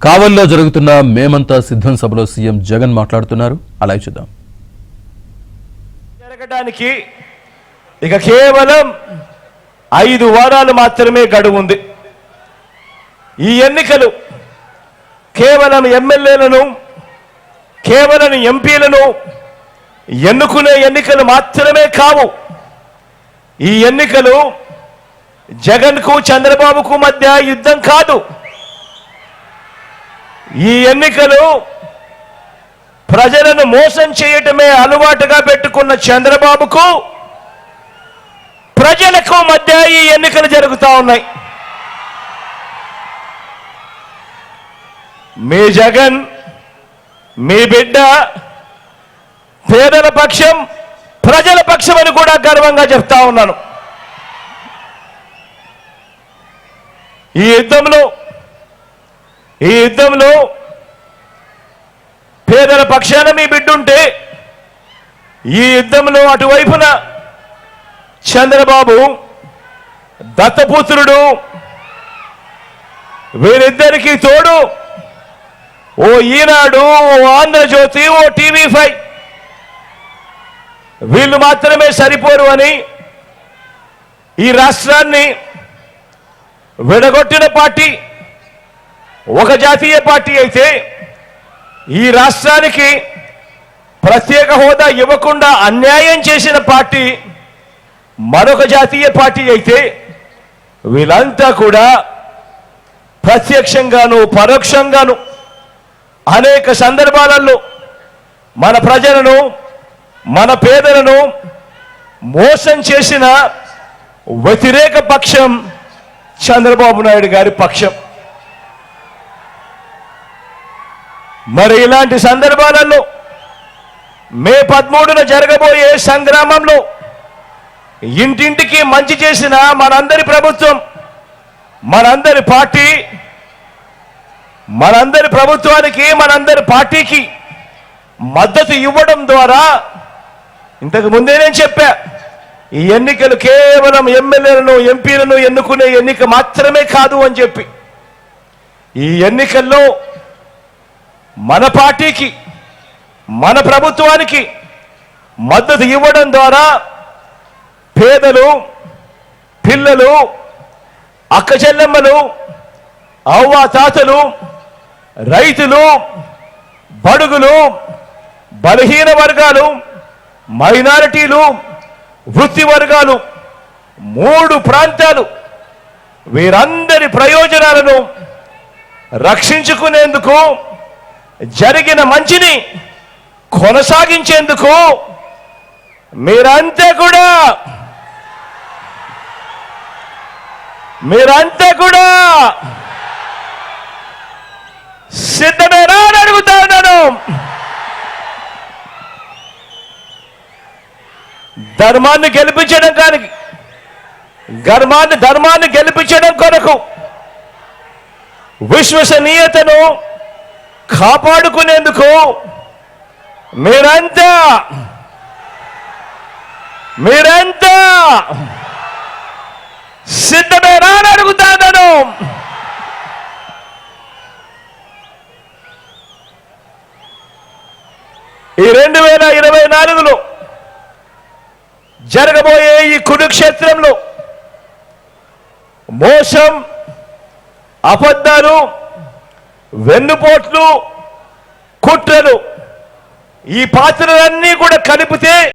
కావల్లో జరుగుతున్న మేమంతా సిద్ధం సభలో సీఎం జగన్ మాట్లాడుతున్నారు. అలా చూద్దాం. జరగడానికి ఇక కేవలం 5 వారాలు మాత్రమే గడువు ఉంది. ఈ ఎన్నికలు కేవలం ఎమ్మెల్యేలను, కేవలం ఎంపీలను ఎన్నుకునే ఎన్నికలు మాత్రమే కావు. ఈ ఎన్నికలు జగన్కు చంద్రబాబుకు మధ్య యుద్ధం కాదు. ఈ ఎన్నికలు ప్రజలను మోసం చేయటమే అలవాటుగా పెట్టుకున్న చంద్రబాబుకు, ప్రజలకు మధ్య ఈ ఎన్నికలు జరుగుతూ ఉన్నాయి. మీ జగన్, మీ బిడ్డ పేదల పక్షం, ప్రజల పక్షం అని కూడా గర్వంగా చెప్తా ఉన్నాను. ఈ యుద్ధంలో పేదల పక్షాన మీ బిడ్డుంటే, ఈ యుద్ధంలో అటువైపున చంద్రబాబు దత్తపుత్రుడు, వీరిద్దరికీ తోడు ఓ ఈనాడు, ఓ ఆంధ్రజ్యోతి, ఓ టీవీ5 వీళ్ళు మాత్రమే సరిపోరు అని ఈ రాష్ట్రాన్ని విడగొట్టిన పార్టీ ఒక జాతీయ పార్టీ అయితే, ఈ రాష్ట్రానికి ప్రత్యేక హోదా ఇవ్వకుండా అన్యాయం చేసిన పార్టీ మరొక జాతీయ పార్టీ అయితే, వీళ్ళంతా కూడా ప్రత్యక్షంగాను పరోక్షంగాను అనేక సందర్భాలలో మన ప్రజలను, మన పేదలను మోసం చేసిన వ్యతిరేక పక్షం చంద్రబాబు నాయుడు గారి పక్షం. మరి ఇలాంటి సందర్భాలలో మే 13న జరగబోయే సంగ్రామంలో ఇంటింటికి మంచి చేసిన మనందరి ప్రభుత్వం, మనందరి పార్టీ, మనందరి ప్రభుత్వానికి, మనందరి పార్టీకి మద్దతు ఇవ్వడం ద్వారా, ఇంతకు ముందే నేను చెప్పా, ఈ ఎన్నికలు కేవలం ఎమ్మెల్యేలను, ఎంపీలను ఎన్నుకునే ఎన్నిక మాత్రమే కాదు అని చెప్పి, ఈ ఎన్నికల్లో మన పార్టీకి, మన ప్రభుత్వానికి మద్దతు ఇవ్వడం ద్వారా పేదలు, పిల్లలు, అక్క చెల్లెమ్మలు, అవ్వ తాతలు, రైతులు, బడుగులు, బలహీన వర్గాలు, మైనారిటీలు, వృత్తి వర్గాలు, 3 ప్రాంతాలు, వీరందరి ప్రయోజనాలను రక్షించుకునేందుకు, జరిగిన మంచిని కొనసాగించేందుకు మీరంతా కూడా సిద్ధమేనా అని అడుగుతా ఉన్నాను. ధర్మాన్ని గెలిపించడం కొరకు, విశ్వసనీయతను కాపాడుకునేందుకు మీరంతా సిద్ధమేనా అని అడుగుతాను. ఈ 2024లో జరగబోయే ఈ కురుక్షేత్రంలో మోసం, అబద్ధాలు, వెన్నుపోట్లు, కుట్రలు, ఈ పాత్రలన్నీ కూడా కలిపితే